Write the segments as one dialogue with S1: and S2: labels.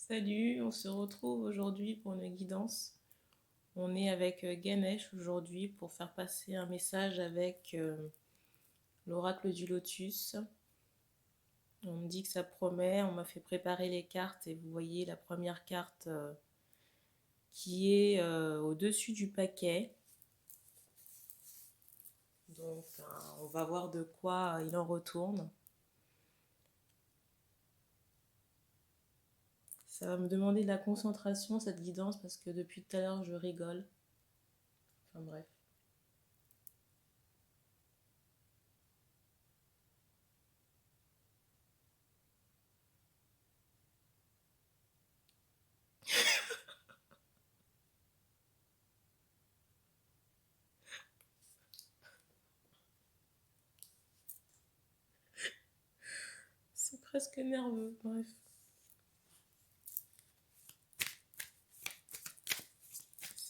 S1: Salut, on se retrouve aujourd'hui pour une guidance. On est avec Ganesh aujourd'hui pour faire passer un message avec l'oracle du lotus. On me dit que ça promet, on m'a fait préparer les cartes et vous voyez la première carte qui est au-dessus du paquet. Donc on va voir de quoi il en retourne. Ça va me demander de la concentration cette guidance parce que depuis tout à l'heure je rigole. Enfin bref. C'est presque nerveux, bref.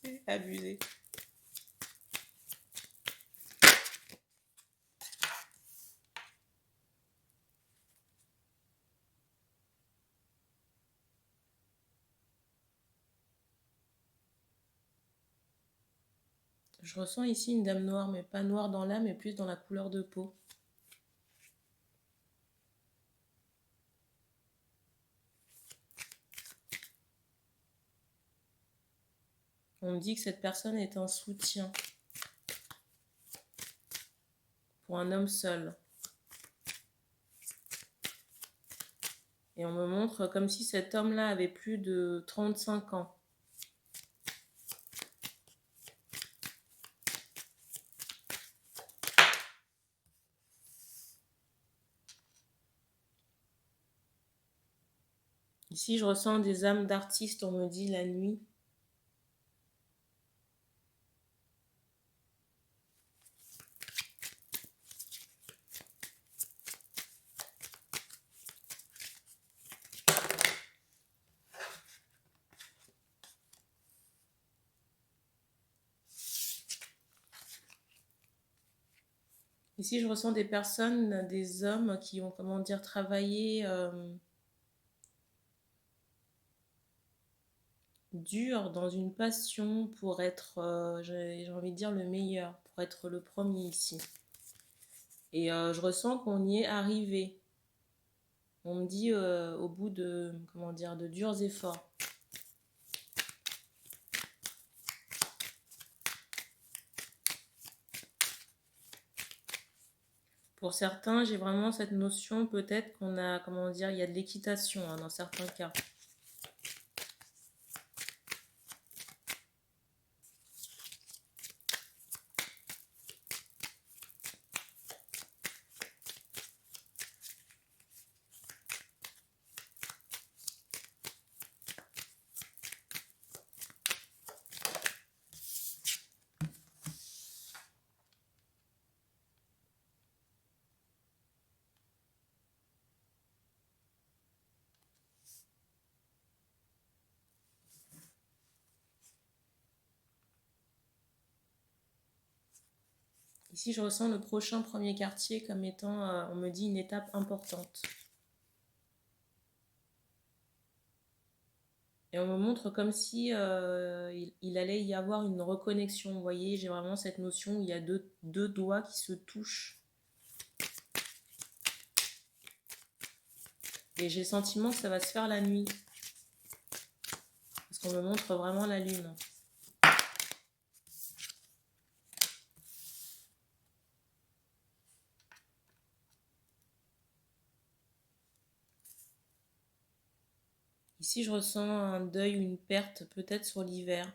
S1: C'est abusé. Je ressens ici une dame noire, mais pas noire dans l'âme, mais plus dans la couleur de peau. On me dit que cette personne est un soutien pour un homme seul. Et on me montre comme si cet homme-là avait plus de 35 ans. Ici, je ressens des âmes d'artistes, on me dit la nuit. Ici, je ressens des personnes, des hommes qui ont, comment dire, travaillé dur dans une passion pour être, j'ai envie de dire, le meilleur, pour être le premier ici. Et je ressens qu'on y est arrivé. On me dit au bout de, comment dire, de durs efforts. Pour certains, j'ai vraiment cette notion, peut-être qu'on a, comment dire, il y a de l'équitation dans certains cas. Ici, je ressens le prochain premier quartier comme étant, on me dit, une étape importante. Et on me montre comme si il allait y avoir une reconnexion. Vous voyez, j'ai vraiment cette notion où il y a deux doigts qui se touchent. Et j'ai le sentiment que ça va se faire la nuit. Parce qu'on me montre vraiment la lune. Ici, je ressens un deuil ou une perte, peut-être sur l'hiver.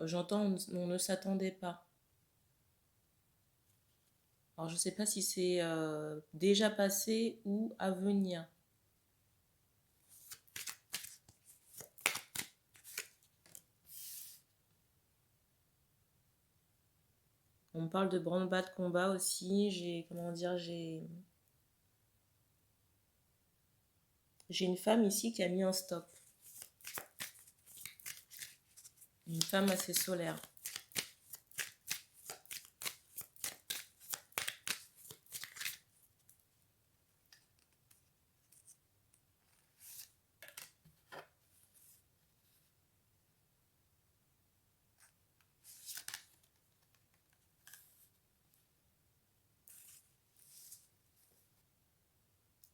S1: J'entends, on ne s'attendait pas. Alors, je ne sais pas si c'est déjà passé ou à venir. On me parle de branle-bas de combat aussi. J'ai, comment dire, j'ai une femme ici qui a mis un stop. Une femme assez solaire.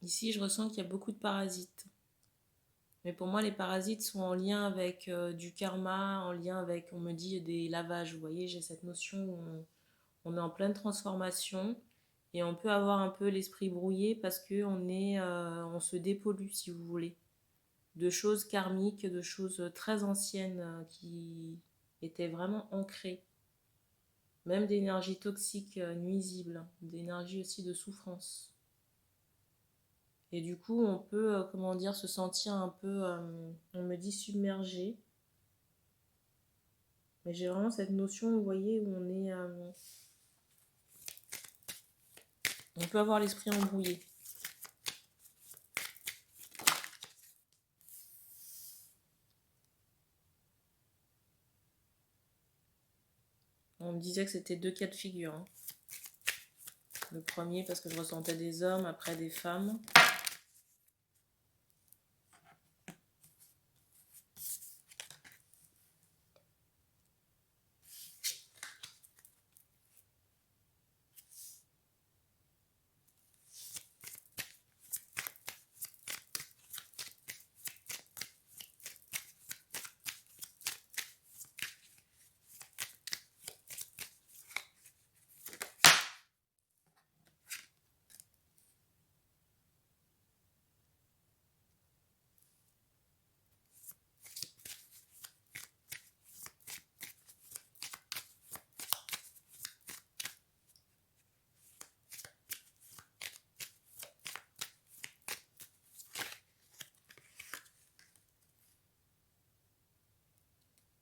S1: Ici, je ressens qu'il y a beaucoup de parasites. Mais pour moi, les parasites sont en lien avec du karma, en lien avec, on me dit, des lavages. Vous voyez, j'ai cette notion où on est en pleine transformation et on peut avoir un peu l'esprit brouillé parce on se dépollue, si vous voulez, de choses karmiques, de choses très anciennes qui étaient vraiment ancrées. Même d'énergie toxique nuisible, d'énergie aussi de souffrance. Et du coup, on peut, comment dire, se sentir un peu, on me dit submergé. Mais j'ai vraiment cette notion, vous voyez, où on peut avoir l'esprit embrouillé. On me disait que c'était 2 cas de figure, hein. Le premier parce que je ressentais des hommes, après des femmes.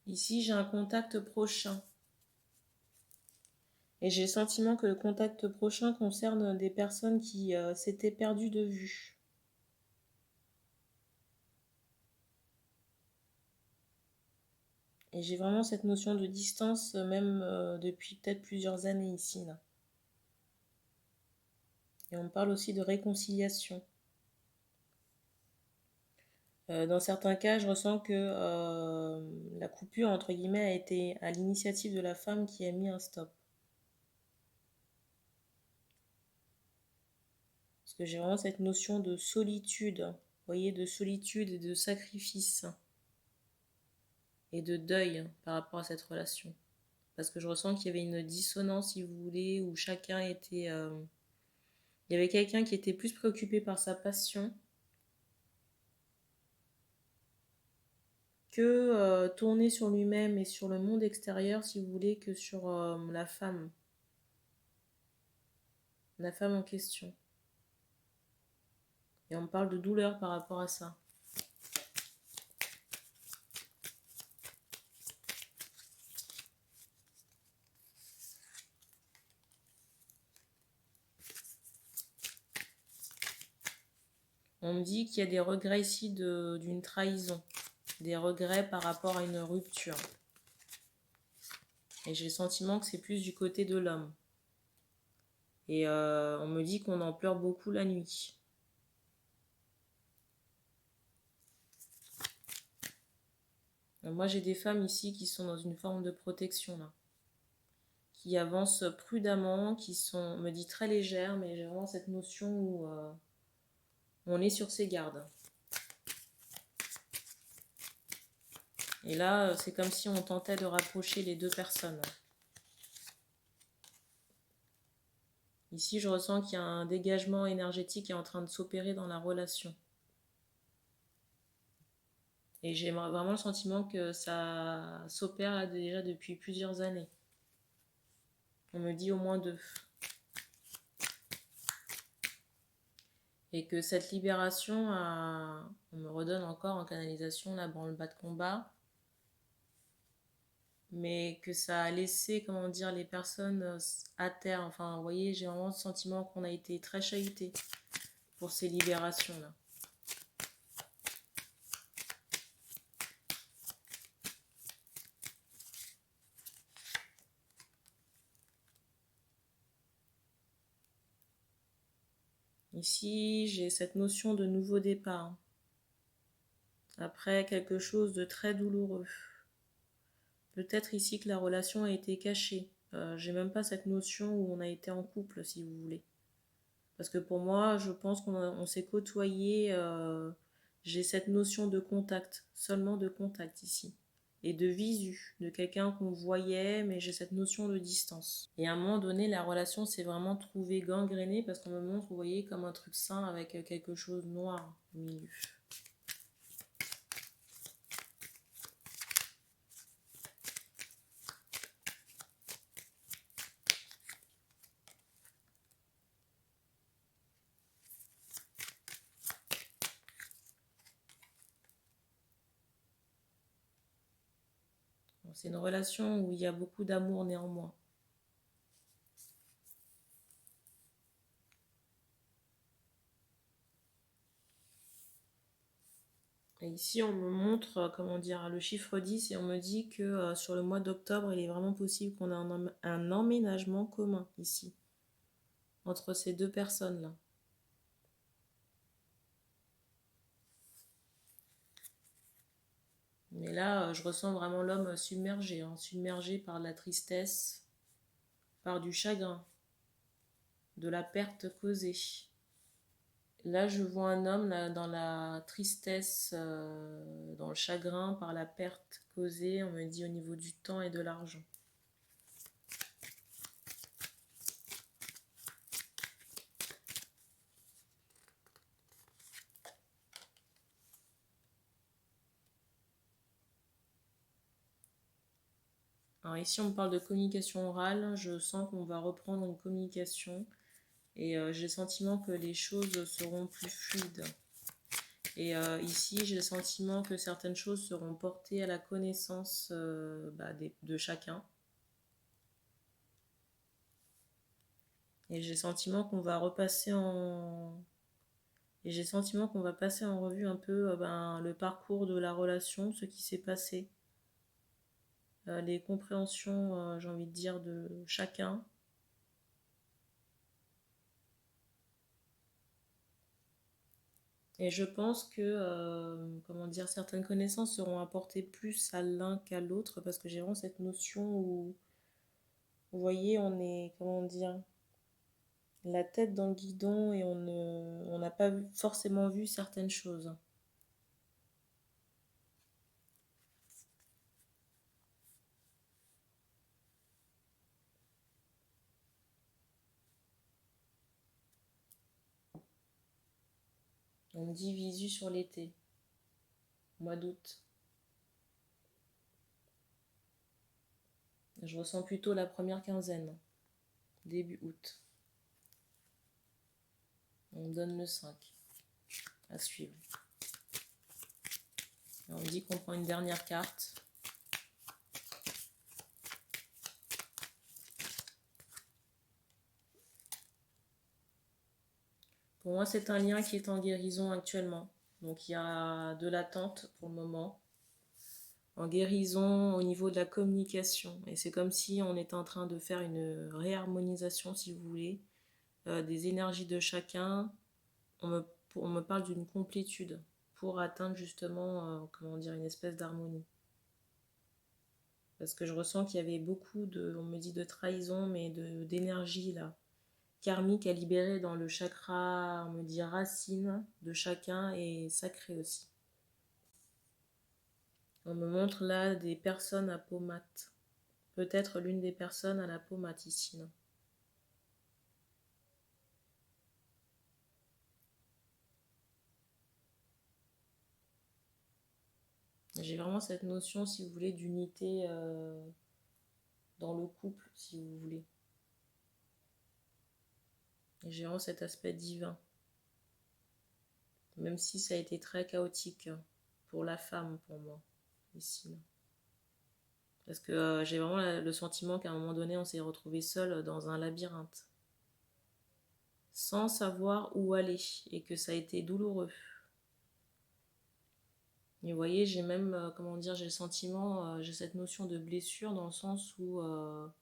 S1: Ici, j'ai un contact prochain. Et j'ai le sentiment que le contact prochain concerne des personnes qui s'étaient perdues de vue. Et j'ai vraiment cette notion de distance, même depuis peut-être plusieurs années ici, là. Et on me parle aussi de réconciliation. Dans certains cas, je ressens que la coupure, entre guillemets, a été à l'initiative de la femme qui a mis un stop. Parce que j'ai vraiment cette notion de solitude, vous voyez, de solitude et de sacrifice et de deuil par rapport à cette relation. Parce que je ressens qu'il y avait une dissonance, si vous voulez, où chacun était... il y avait quelqu'un qui était plus préoccupé par sa passion que tourner sur lui-même et sur le monde extérieur, si vous voulez, que sur la femme en question. Et on me parle de douleur par rapport à ça. On me dit qu'il y a des regrets ici d'une trahison, des regrets par rapport à une rupture. Et j'ai le sentiment que c'est plus du côté de l'homme. Et on me dit qu'on en pleure beaucoup la nuit. Moi, j'ai des femmes ici qui sont dans une forme de protection, là. Qui avancent prudemment, qui sont, on me dit, très légères, mais j'ai vraiment cette notion où on est sur ses gardes. Et là, c'est comme si on tentait de rapprocher les deux personnes. Ici, je ressens qu'il y a un dégagement énergétique qui est en train de s'opérer dans la relation. Et j'ai vraiment le sentiment que ça s'opère là déjà depuis plusieurs années. On me dit au moins 2. Et que cette libération, on me redonne encore en canalisation la branle-bas de combat, mais que ça a laissé, comment dire, les personnes à terre. Enfin, vous voyez, j'ai vraiment le sentiment qu'on a été très chahuté pour ces libérations-là. Ici, j'ai cette notion de nouveau départ. Après quelque chose de très douloureux. Peut-être ici que la relation a été cachée. J'ai même pas cette notion où on a été en couple, si vous voulez. Parce que pour moi, je pense qu'on s'est côtoyé. J'ai cette notion de contact, seulement de contact ici. Et de visu, de quelqu'un qu'on voyait, mais j'ai cette notion de distance. Et à un moment donné, la relation s'est vraiment trouvée gangrénée parce qu'on me montre, vous voyez, comme un truc sain avec quelque chose de noir au milieu. C'est une relation où il y a beaucoup d'amour néanmoins. Et ici, on me montre, comment dire, le chiffre 10 et on me dit que sur le mois d'octobre, il est vraiment possible qu'on ait un emménagement commun ici, entre ces deux personnes-là. Mais là, je ressens vraiment l'homme submergé, hein, submergé par la tristesse, par du chagrin, de la perte causée. Là, je vois un homme là, dans la tristesse, dans le chagrin, par la perte causée, on me dit au niveau du temps et de l'argent. Alors ici, on me parle de communication orale. Je sens qu'on va reprendre une communication et j'ai le sentiment que les choses seront plus fluides. Et ici, j'ai le sentiment que certaines choses seront portées à la connaissance de chacun. Et j'ai le sentiment qu'on va repasser en... Et j'ai le sentiment qu'on va passer en revue un peu le parcours de la relation, ce qui s'est passé, les compréhensions, j'ai envie de dire, de chacun. Et je pense que, comment dire, certaines connaissances seront apportées plus à l'un qu'à l'autre parce que j'ai vraiment cette notion où, vous voyez, on est, comment dire, la tête dans le guidon et on n'a pas forcément vu certaines choses. On me dit visu sur l'été, mois d'août. Je ressens plutôt la première quinzaine, début août. On me donne le 5 à suivre. Et on me dit qu'on prend une dernière carte. Pour moi, c'est un lien qui est en guérison actuellement. Donc il y a de l'attente pour le moment. En guérison au niveau de la communication. Et c'est comme si on était en train de faire une réharmonisation, si vous voulez, des énergies de chacun. On me parle d'une complétude pour atteindre justement, comment dire, une espèce d'harmonie. Parce que je ressens qu'il y avait beaucoup de, on me dit de trahison, mais d'énergie là, karmique à libérer dans le chakra, on me dit racine de chacun et sacré aussi. On me montre là des personnes à peau mate. Peut-être l'une des personnes à la peau mate ici. Non. J'ai vraiment cette notion, si vous voulez, d'unité dans le couple, si vous voulez. Et j'ai vraiment cet aspect divin. Même si ça a été très chaotique pour la femme, pour moi, ici. Là. Parce que j'ai vraiment le sentiment qu'à un moment donné, on s'est retrouvé seul dans un labyrinthe. Sans savoir où aller. Et que ça a été douloureux. Et vous voyez, j'ai même, comment dire, j'ai le sentiment, j'ai cette notion de blessure dans le sens où, vous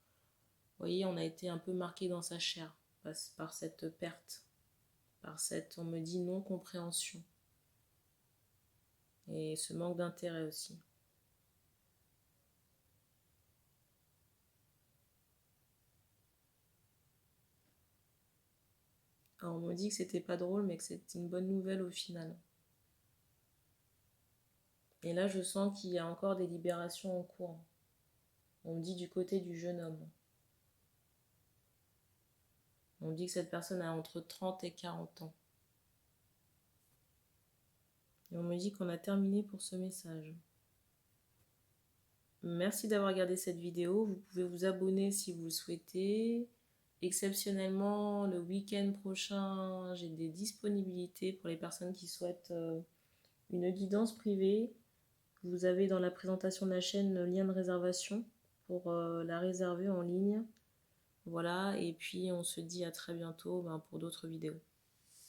S1: voyez, on a été un peu marqué dans sa chair par cette perte, par cette, on me dit, non-compréhension. Et ce manque d'intérêt aussi. Alors, on me dit que c'était pas drôle, mais que c'est une bonne nouvelle au final. Et là, je sens qu'il y a encore des libérations en cours. On me dit du côté du jeune homme. On me dit que cette personne a entre 30 et 40 ans. Et on me dit qu'on a terminé pour ce message. Merci d'avoir regardé cette vidéo. Vous pouvez vous abonner si vous le souhaitez. Exceptionnellement, le week-end prochain, j'ai des disponibilités pour les personnes qui souhaitent une guidance privée. Vous avez dans la présentation de la chaîne le lien de réservation pour la réserver en ligne. Voilà, et puis on se dit à très bientôt pour d'autres vidéos.